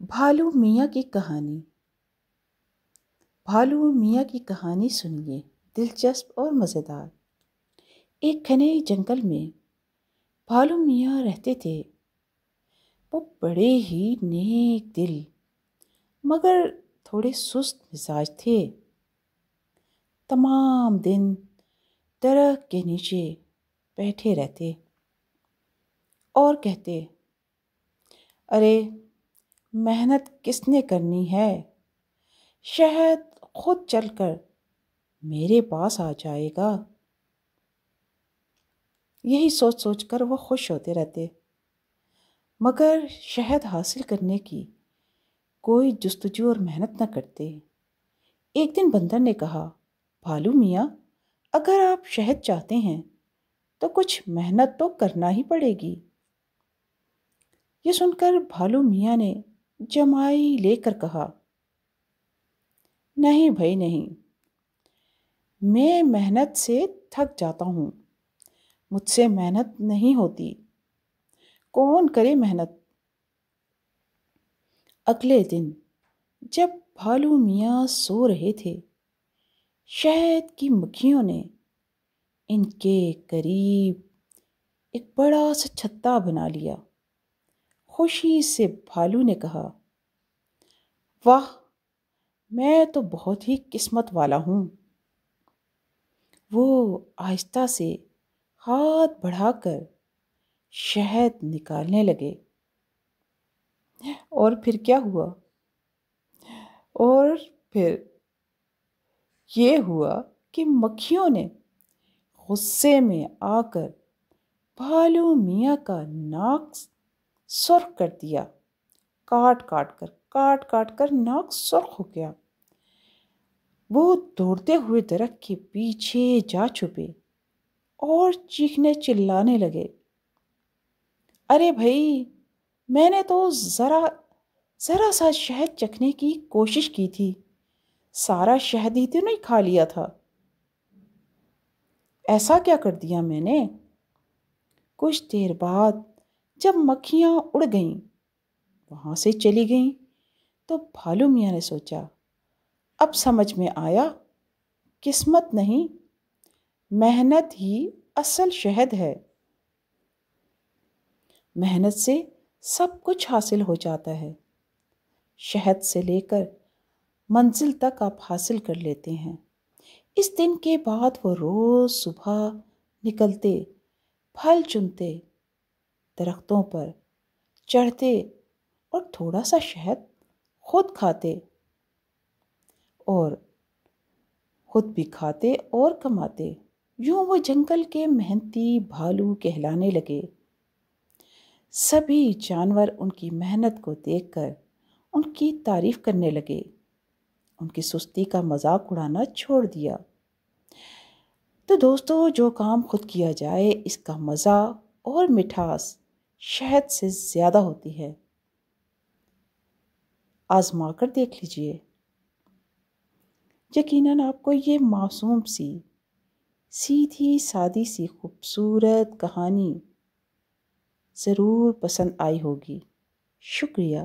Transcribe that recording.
بھالو میاں کی کہانی۔ بھالو میاں کی کہانی سنیے، دلچسپ اور مزیدار۔ ایک گھنے جنگل میں بھالو میاں رہتے تھے۔ وہ بڑے ہی نیک دل مگر تھوڑے سست مزاج تھے۔ تمام دن درخت کے نیچے بیٹھے رہتے اور کہتے، ارے محنت کس نے کرنی ہے؟ شہد خود چل کر میرے پاس آ جائے گا۔ یہی سوچ سوچ کر وہ خوش ہوتے رہتے، مگر شہد حاصل کرنے کی کوئی جستجو اور محنت نہ کرتے۔ ایک دن بندر نے کہا، بھالو میاں، اگر آپ شہد چاہتے ہیں تو کچھ محنت تو کرنا ہی پڑے گی۔ یہ سن کر بھالو میاں نے جمائی لے کر کہا، نہیں بھائی نہیں، میں محنت سے تھک جاتا ہوں، مجھ سے محنت نہیں ہوتی، کون کرے محنت؟ اگلے دن جب بھالو میاں سو رہے تھے، شہد کی مکھیوں نے ان کے قریب ایک بڑا سا چھتا بنا لیا۔ خوشی سے بھالو نے کہا، واہ، میں تو بہت ہی قسمت والا ہوں۔ وہ آہستہ سے ہاتھ بڑھا کر شہد نکالنے لگے۔ اور پھر کیا ہوا؟ اور پھر یہ ہوا کہ مکھیوں نے غصے میں آ کر بھالو میاں کا ناک سرخ کر دیا۔ کاٹ کاٹ کر ناک سرخ ہو گیا۔ وہ دوڑتے ہوئے درخت کے پیچھے جا چھپے اور چیخنے چلانے لگے، ارے بھائی، میں نے تو ذرا سا شہد چکھنے کی کوشش کی تھی، سارا شہد ہی تو نہیں کھا لیا تھا، ایسا کیا کر دیا میں نے؟ کچھ دیر بعد جب مکھیاں اڑ گئیں، وہاں سے چلی گئیں، تو بھالو میاں نے سوچا، اب سمجھ میں آیا، قسمت نہیں، محنت ہی اصل شہد ہے۔ محنت سے سب کچھ حاصل ہو جاتا ہے۔ شہد سے لے کر منزل تک آپ حاصل کر لیتے ہیں۔ اس دن کے بعد وہ روز صبح نکلتے، پھل چنتے، درختوں پر چڑھتے اور تھوڑا سا شہد خود کھاتے اور خود بھی کھاتے اور کماتے۔ یوں وہ جنگل کے محنتی بھالو کہلانے لگے۔ سبھی جانور ان کی محنت کو دیکھ کر ان کی تعریف کرنے لگے، ان کی سستی کا مذاق اڑانا چھوڑ دیا۔ تو دوستو، جو کام خود کیا جائے اس کا مزہ اور مٹھاس شہد سے زیادہ ہوتی ہے۔ آزما کر دیکھ لیجئے، یقیناً آپ کو یہ معصوم سی، سیدھی سادی سی خوبصورت کہانی ضرور پسند آئی ہوگی۔ شکریہ۔